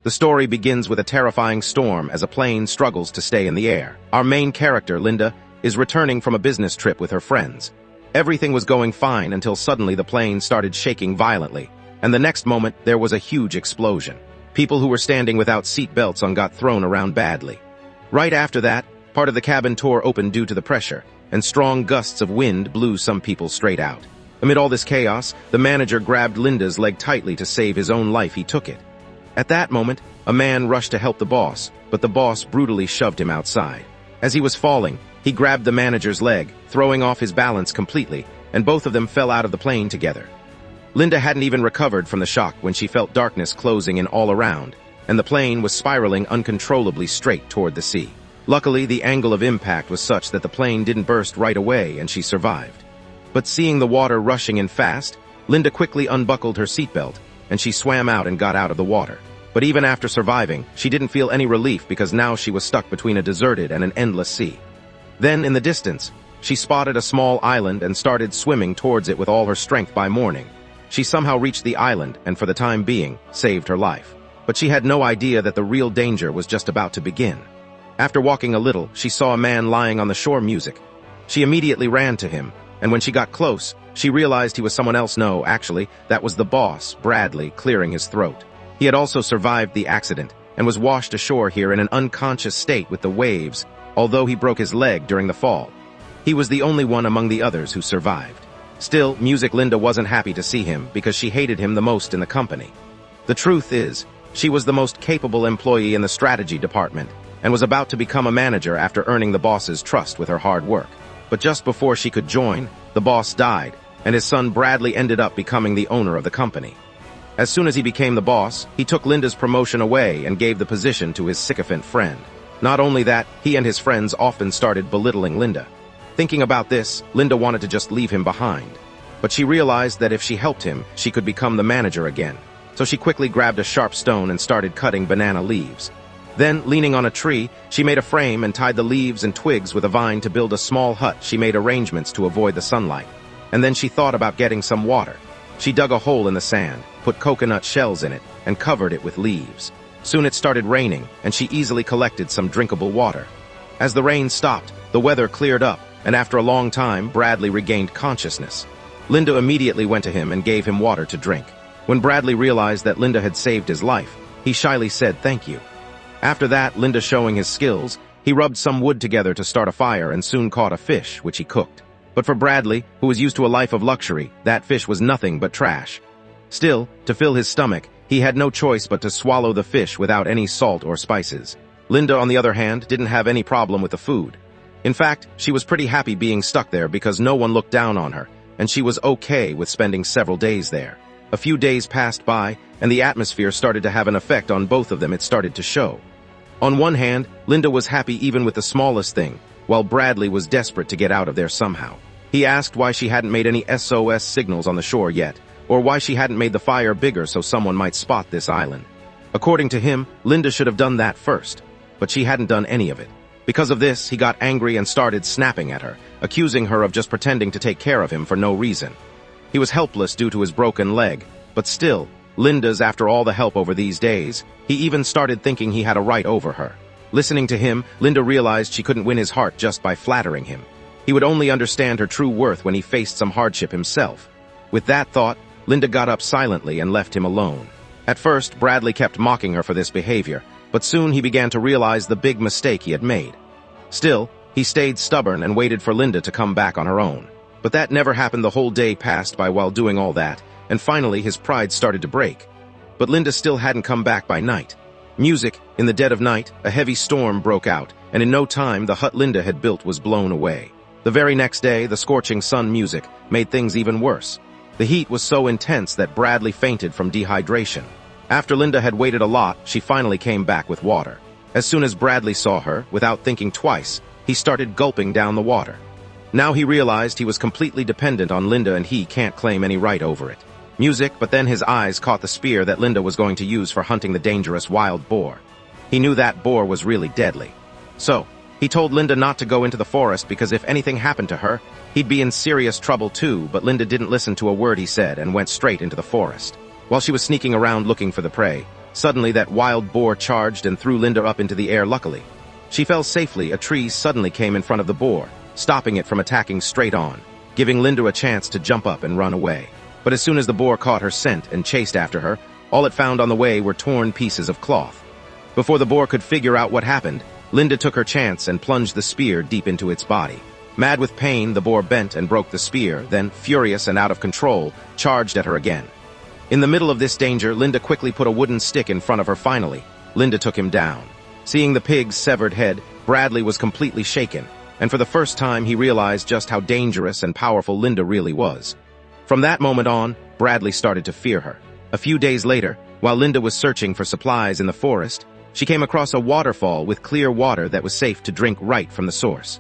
The story begins with a terrifying storm as a plane struggles to stay in the air. Our main character, Linda, is returning from a business trip with her friends. Everything was going fine until suddenly the plane started shaking violently, and the next moment there was a huge explosion. People who were standing without seat belts on got thrown around badly. Right after that, part of the cabin tore open due to the pressure, and strong gusts of wind blew some people straight out. Amid all this chaos, the manager grabbed Linda's leg tightly to save his own life. He took it. At that moment, a man rushed to help the boss, but the boss brutally shoved him outside. As he was falling, he grabbed the manager's leg, throwing off his balance completely, and both of them fell out of the plane together. Linda hadn't even recovered from the shock when she felt darkness closing in all around, and the plane was spiraling uncontrollably straight toward the sea. Luckily, the angle of impact was such that the plane didn't burst right away and she survived. But seeing the water rushing in fast, Linda quickly unbuckled her seatbelt, and she swam out and got out of the water. But even after surviving, she didn't feel any relief because now she was stuck between a deserted and an endless sea. Then, in the distance, she spotted a small island and started swimming towards it with all her strength. By morning, she somehow reached the island and, for the time being, saved her life. But she had no idea that the real danger was just about to begin. After walking a little, she saw a man lying on the shore. Music. She immediately ran to him, and when she got close, she realized he was someone else. No, actually, that was the boss, Bradley, clearing his throat. He had also survived the accident and was washed ashore here in an unconscious state with the waves, although he broke his leg during the fall. He was the only one among the others who survived. Still, Linda wasn't happy to see him because she hated him the most in the company. The truth is, she was the most capable employee in the strategy department and was about to become a manager after earning the boss's trust with her hard work. But just before she could join, the boss died, and his son Bradley ended up becoming the owner of the company. As soon as he became the boss, he took Linda's promotion away and gave the position to his sycophant friend. Not only that, he and his friends often started belittling Linda. Thinking about this, Linda wanted to just leave him behind. But she realized that if she helped him, she could become the manager again. So she quickly grabbed a sharp stone and started cutting banana leaves. Then, leaning on a tree, she made a frame and tied the leaves and twigs with a vine to build a small hut. She made arrangements to avoid the sunlight. And then she thought about getting some water. She dug a hole in the sand, put coconut shells in it, and covered it with leaves. Soon it started raining, and she easily collected some drinkable water. As the rain stopped, the weather cleared up, and after a long time, Bradley regained consciousness. Linda immediately went to him and gave him water to drink. When Bradley realized that Linda had saved his life, he shyly said thank you. After that, Linda showing his skills, he rubbed some wood together to start a fire and soon caught a fish, which he cooked. But for Bradley, who was used to a life of luxury, that fish was nothing but trash. Still, to fill his stomach, he had no choice but to swallow the fish without any salt or spices. Linda, on the other hand, didn't have any problem with the food. In fact, she was pretty happy being stuck there because no one looked down on her, and she was okay with spending several days there. A few days passed by, and the atmosphere started to have an effect on both of them. It started to show. On one hand, Linda was happy even with the smallest thing, while Bradley was desperate to get out of there somehow. He asked why she hadn't made any SOS signals on the shore yet, or why she hadn't made the fire bigger so someone might spot this island. According to him, Linda should have done that first, but she hadn't done any of it. Because of this, he got angry and started snapping at her, accusing her of just pretending to take care of him for no reason. He was helpless due to his broken leg, but still, Linda's after all the help over these days, he even started thinking he had a right over her. Listening to him, Linda realized she couldn't win his heart just by flattering him. He would only understand her true worth when he faced some hardship himself. With that thought, Linda got up silently and left him alone. At first, Bradley kept mocking her for this behavior, but soon he began to realize the big mistake he had made. Still, he stayed stubborn and waited for Linda to come back on her own. But that never happened. The whole day passed by while doing all that, and finally his pride started to break. But Linda still hadn't come back by night. Music. In the dead of night, a heavy storm broke out, and in no time the hut Linda had built was blown away. The very next day, the scorching sun music made things even worse. The heat was so intense that Bradley fainted from dehydration. After Linda had waited a lot, she finally came back with water. As soon as Bradley saw her, without thinking twice, he started gulping down the water. Now he realized he was completely dependent on Linda and he can't claim any right over it. Music, but then his eyes caught the spear that Linda was going to use for hunting the dangerous wild boar. He knew that boar was really deadly. So, he told Linda not to go into the forest because if anything happened to her, he'd be in serious trouble too, but Linda didn't listen to a word he said and went straight into the forest. While she was sneaking around looking for the prey, Suddenly, that wild boar charged and threw Linda up into the air luckily. She fell safely. A tree suddenly came in front of the boar, stopping it from attacking straight on, giving Linda a chance to jump up and run away. But as soon as the boar caught her scent and chased after her, all it found on the way were torn pieces of cloth. Before the boar could figure out what happened, Linda took her chance and plunged the spear deep into its body. Mad with pain, the boar bent and broke the spear, then, furious and out of control, charged at her again. In the middle of this danger, Linda quickly put a wooden stick in front of her. Finally, Linda took him down. Seeing the pig's severed head, Bradley was completely shaken, and for the first time he realized just how dangerous and powerful Linda really was. From that moment on, Bradley started to fear her. A few days later, while Linda was searching for supplies in the forest, she came across a waterfall with clear water that was safe to drink right from the source.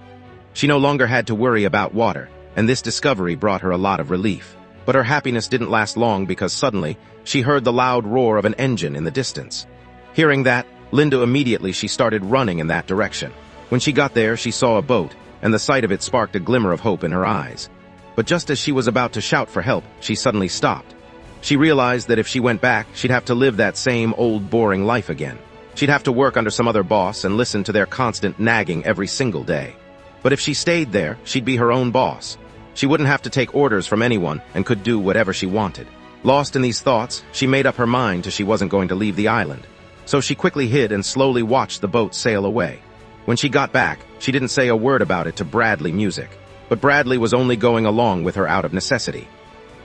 She no longer had to worry about water, and this discovery brought her a lot of relief. But her happiness didn't last long because suddenly, she heard the loud roar of an engine in the distance. Hearing that, Linda immediately started running in that direction. When she got there, she saw a boat, and the sight of it sparked a glimmer of hope in her eyes. But just as she was about to shout for help, she suddenly stopped. She realized that if she went back, she'd have to live that same old boring life again. She'd have to work under some other boss and listen to their constant nagging every single day. But if she stayed there, she'd be her own boss. She wouldn't have to take orders from anyone and could do whatever she wanted. Lost in these thoughts, she made up her mind she wasn't going to leave the island. So she quickly hid and slowly watched the boat sail away. When she got back, she didn't say a word about it to Bradley Music. But Bradley was only going along with her out of necessity.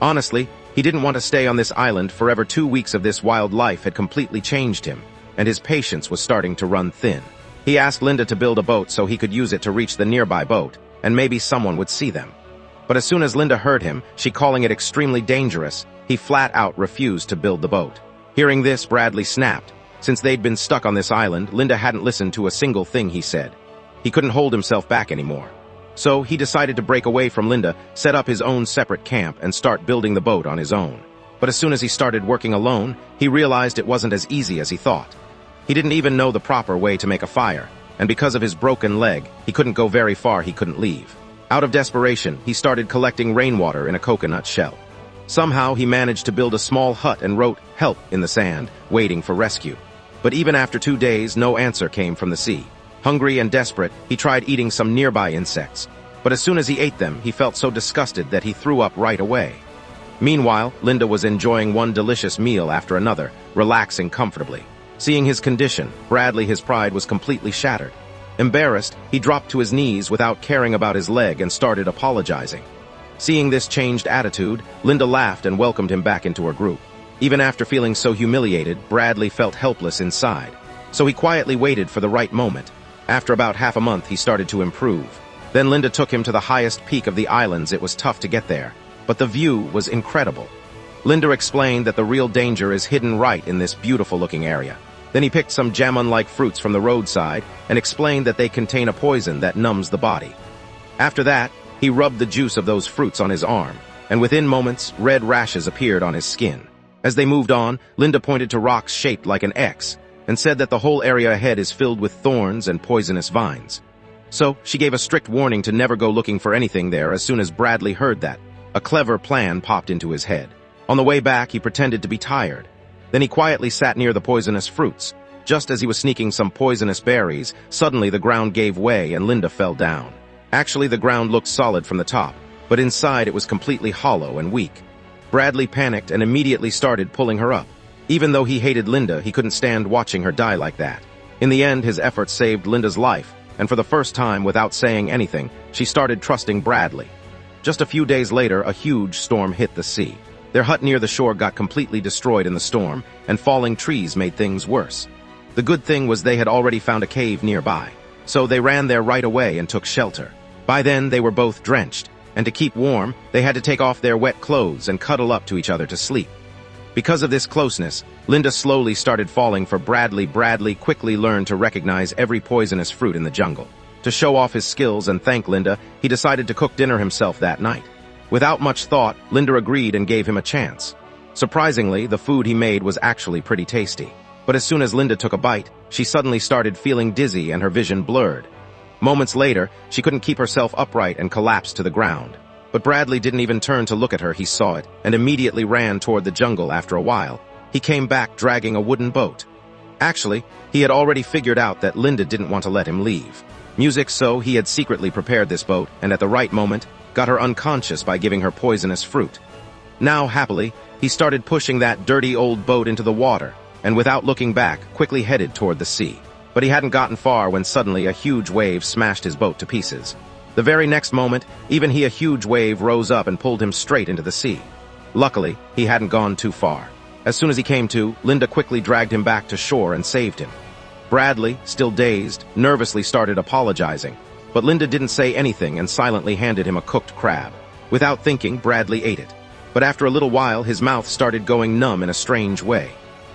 Honestly, he didn't want to stay on this island forever. 2 weeks of this wild life had completely changed him, and his patience was starting to run thin. He asked Linda to build a boat so he could use it to reach the nearby boat, and maybe someone would see them. But as soon as Linda heard him, she calling it extremely dangerous, he flat out refused to build the boat. Hearing this, Bradley snapped. Since they'd been stuck on this island, Linda hadn't listened to a single thing he said. He couldn't hold himself back anymore. So he decided to break away from Linda, set up his own separate camp, and start building the boat on his own. But as soon as he started working alone, he realized it wasn't as easy as he thought. He didn't even know the proper way to make a fire, and because of his broken leg, he couldn't go very far. He couldn't leave. Out of desperation, he started collecting rainwater in a coconut shell. Somehow he managed to build a small hut and wrote "help" in the sand, waiting for rescue. But even after 2 days, no answer came from the sea. Hungry and desperate, he tried eating some nearby insects. But as soon as he ate them, he felt so disgusted that he threw up right away. Meanwhile, Linda was enjoying one delicious meal after another, relaxing comfortably. Seeing his condition, Bradley, his pride was completely shattered. Embarrassed, he dropped to his knees without caring about his leg and started apologizing. Seeing this changed attitude, Linda laughed and welcomed him back into her group. Even after feeling so humiliated, Bradley felt helpless inside. So he quietly waited for the right moment. After about half a month, he started to improve. Then Linda took him to the highest peak of the islands. It was tough to get there, but the view was incredible. Linda explained that the real danger is hidden right in this beautiful-looking area. Then he picked some jamun-like fruits from the roadside and explained that they contain a poison that numbs the body. After that, he rubbed the juice of those fruits on his arm, and within moments, red rashes appeared on his skin. As they moved on, Linda pointed to rocks shaped like an X and said that the whole area ahead is filled with thorns and poisonous vines. So she gave a strict warning to never go looking for anything there. As soon as Bradley heard that, a clever plan popped into his head. On the way back, he pretended to be tired. Then he quietly sat near the poisonous fruits. Just as he was sneaking some poisonous berries, suddenly the ground gave way and Linda fell down. Actually, the ground looked solid from the top, but inside it was completely hollow and weak. Bradley panicked and immediately started pulling her up. Even though he hated Linda, he couldn't stand watching her die like that. In the end, his efforts saved Linda's life, and for the first time, without saying anything, she started trusting Bradley. Just a few days later, a huge storm hit the sea. Their hut near the shore got completely destroyed in the storm, and falling trees made things worse. The good thing was they had already found a cave nearby, so they ran there right away and took shelter. By then, they were both drenched, and to keep warm, they had to take off their wet clothes and cuddle up to each other to sleep. Because of this closeness, Linda slowly started falling for Bradley. Bradley quickly learned to recognize every poisonous fruit in the jungle. To show off his skills and thank Linda, he decided to cook dinner himself that night. Without much thought, Linda agreed and gave him a chance. Surprisingly, the food he made was actually pretty tasty. But as soon as Linda took a bite, she suddenly started feeling dizzy and her vision blurred. Moments later, she couldn't keep herself upright and collapsed to the ground. But Bradley didn't even turn to look at her. He saw it and immediately ran toward the jungle. After a while, he came back dragging a wooden boat. Actually, he had already figured out that Linda didn't want to let him leave. So he had secretly prepared this boat, and at the right moment, got her unconscious by giving her poisonous fruit. Now, happily, he started pushing that dirty old boat into the water, and without looking back, quickly headed toward the sea. But he hadn't gotten far when suddenly a huge wave smashed his boat to pieces. The very next moment, a huge wave rose up and pulled him straight into the sea. Luckily, he hadn't gone too far. As soon as he came to, Linda quickly dragged him back to shore and saved him. Bradley, still dazed, nervously started apologizing, but Linda didn't say anything and silently handed him a cooked crab. Without thinking, Bradley ate it. But after a little while, his mouth started going numb in a strange way.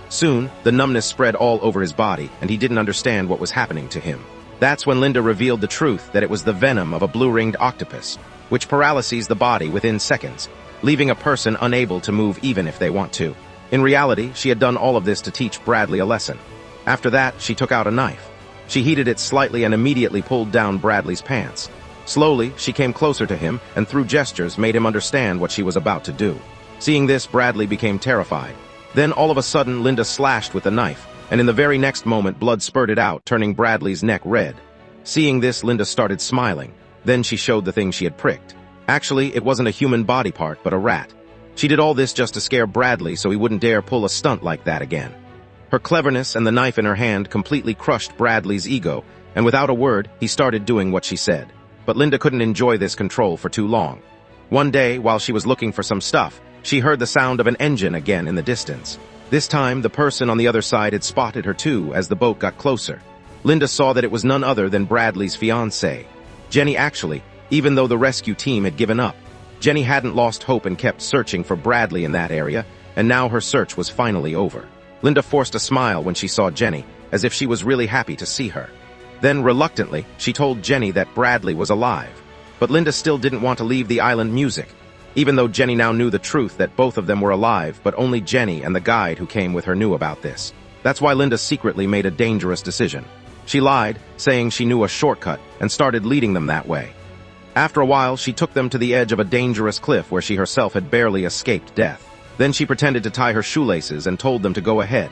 Soon, the numbness spread all over his body, and he didn't understand what was happening to him. That's when Linda revealed the truth that it was the venom of a blue-ringed octopus, which paralyzes the body within seconds, leaving a person unable to move even if they want to. In reality, she had done all of this to teach Bradley a lesson. After that, she took out a knife. She heated it slightly and immediately pulled down Bradley's pants. Slowly, she came closer to him and through gestures made him understand what she was about to do. Seeing this, Bradley became terrified. Then all of a sudden, Linda slashed with the knife, and in the very next moment, blood spurted out, turning Bradley's neck red. Seeing this, Linda started smiling. Then she showed the thing she had pricked. Actually, it wasn't a human body part, but a rat. She did all this just to scare Bradley so he wouldn't dare pull a stunt like that again. Her cleverness and the knife in her hand completely crushed Bradley's ego, and without a word, he started doing what she said. But Linda couldn't enjoy this control for too long. One day, while she was looking for some stuff, she heard the sound of an engine again in the distance. This time, the person on the other side had spotted her too as the boat got closer. Linda saw that it was none other than Bradley's fiancée, Jenny. Actually, even though the rescue team had given up, Jenny hadn't lost hope and kept searching for Bradley in that area, and now her search was finally over. Linda forced a smile when she saw Jenny, as if she was really happy to see her. Then, reluctantly, she told Jenny that Bradley was alive. But Linda still didn't want to leave the island music, even though Jenny now knew the truth that both of them were alive, but only Jenny and the guide who came with her knew about this. That's why Linda secretly made a dangerous decision. She lied, saying she knew a shortcut, and started leading them that way. After a while, she took them to the edge of a dangerous cliff where she herself had barely escaped death. Then she pretended to tie her shoelaces and told them to go ahead.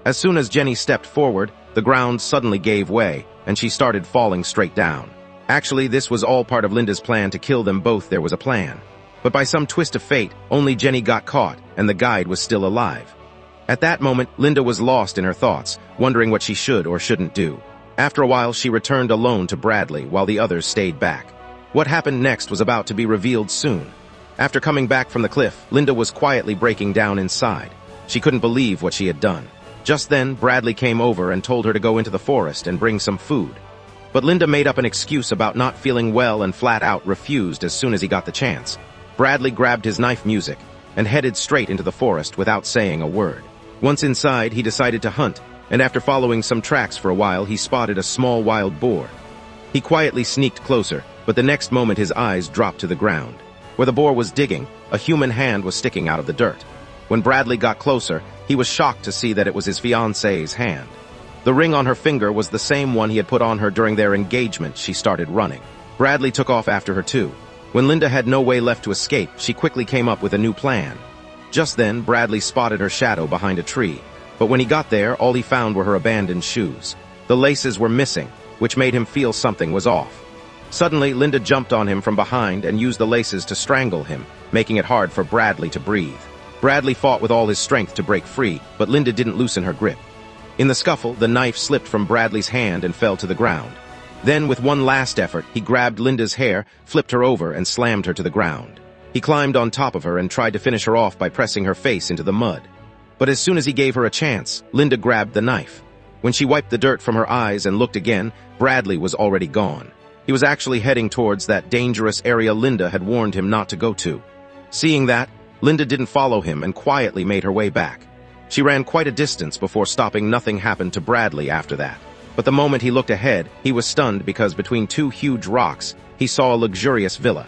As soon as Jenny stepped forward, the ground suddenly gave way, and she started falling straight down. Actually, this was all part of Linda's plan to kill them both. There was a plan. But by some twist of fate, only Jenny got caught, and the guide was still alive. At that moment, Linda was lost in her thoughts, wondering what she should or shouldn't do. After a while, she returned alone to Bradley, while the others stayed back. What happened next was about to be revealed soon. After coming back from the cliff, Linda was quietly breaking down inside. She couldn't believe what she had done. Just then, Bradley came over and told her to go into the forest and bring some food. But Linda made up an excuse about not feeling well and flat out refused as soon as he got the chance. Bradley grabbed his knife music and headed straight into the forest without saying a word. Once inside, he decided to hunt, and after following some tracks for a while, he spotted a small wild boar. He quietly sneaked closer, but the next moment his eyes dropped to the ground. Where the boar was digging, a human hand was sticking out of the dirt. When Bradley got closer, he was shocked to see that it was his fiancée's hand. The ring on her finger was the same one he had put on her during their engagement. She started running. Bradley took off after her too. When Linda had no way left to escape, she quickly came up with a new plan. Just then, Bradley spotted her shadow behind a tree, but when he got there, all he found were her abandoned shoes. The laces were missing, which made him feel something was off. Suddenly, Linda jumped on him from behind and used the laces to strangle him, making it hard for Bradley to breathe. Bradley fought with all his strength to break free, but Linda didn't loosen her grip. In the scuffle, the knife slipped from Bradley's hand and fell to the ground. Then, with one last effort, he grabbed Linda's hair, flipped her over, and slammed her to the ground. He climbed on top of her and tried to finish her off by pressing her face into the mud. But as soon as he gave her a chance, Linda grabbed the knife. When she wiped the dirt from her eyes and looked again, Bradley was already gone. He was actually heading towards that dangerous area Linda had warned him not to go to. Seeing that, Linda didn't follow him and quietly made her way back. She ran quite a distance before stopping. Nothing happened to Bradley after that. But the moment he looked ahead, he was stunned because between two huge rocks, he saw a luxurious villa.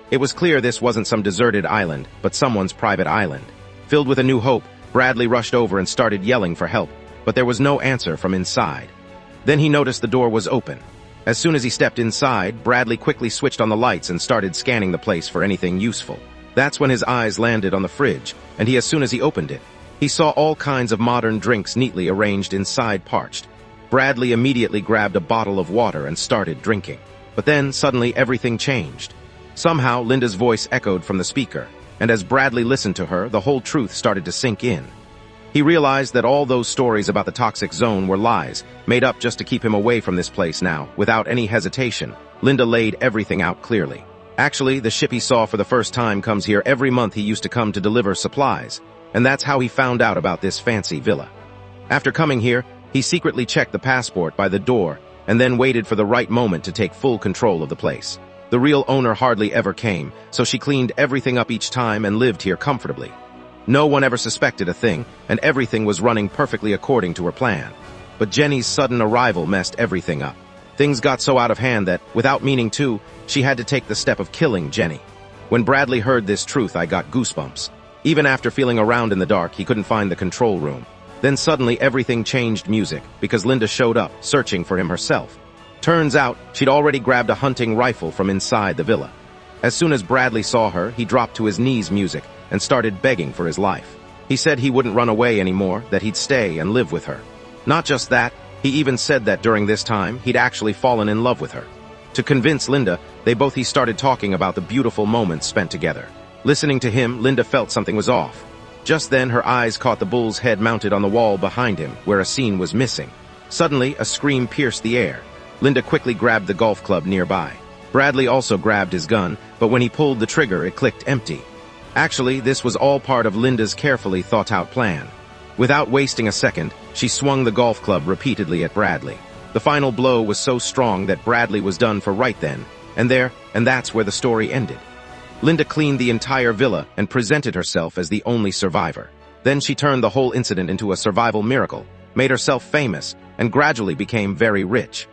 It was clear this wasn't some deserted island, but someone's private island. Filled with a new hope, Bradley rushed over and started yelling for help, but there was no answer from inside. Then he noticed the door was open. As soon as he stepped inside, Bradley quickly switched on the lights and started scanning the place for anything useful. That's when his eyes landed on the fridge, and as soon as he opened it, He saw all kinds of modern drinks neatly arranged inside parched. Bradley immediately grabbed a bottle of water and started drinking. But then, suddenly, everything changed. Somehow, Linda's voice echoed from the speaker, and as Bradley listened to her, the whole truth started to sink in. He realized that all those stories about the toxic zone were lies, made up just to keep him away from this place now. Without any hesitation, Linda laid everything out clearly. Actually, the ship he saw for the first time comes here every month. He used to come to deliver supplies, and that's how he found out about this fancy villa. After coming here, he secretly checked the passport by the door and then waited for the right moment to take full control of the place. The real owner hardly ever came, so she cleaned everything up each time and lived here comfortably. No one ever suspected a thing, and everything was running perfectly according to her plan. But Jenny's sudden arrival messed everything up. Things got so out of hand that, without meaning to, she had to take the step of killing Jenny. When Bradley heard this truth, I got goosebumps. Even after feeling around in the dark, he couldn't find the control room. Then suddenly everything changed music, because Linda showed up, searching for him herself. Turns out, she'd already grabbed a hunting rifle from inside the villa. As soon as Bradley saw her, he dropped to his knees music and started begging for his life. He said he wouldn't run away anymore, that he'd stay and live with her. Not just that, he even said that during this time, he'd actually fallen in love with her. To convince Linda, he started talking about the beautiful moments spent together. Listening to him, Linda felt something was off. Just then, her eyes caught the bull's head mounted on the wall behind him, where a scene was missing. Suddenly, a scream pierced the air. Linda quickly grabbed the golf club nearby. Bradley also grabbed his gun, but when he pulled the trigger, it clicked empty. Actually, this was all part of Linda's carefully thought-out plan. Without wasting a second, she swung the golf club repeatedly at Bradley. The final blow was so strong that Bradley was done for right then, and that's where the story ended. Linda cleaned the entire villa and presented herself as the only survivor. Then she turned the whole incident into a survival miracle, made herself famous, and gradually became very rich.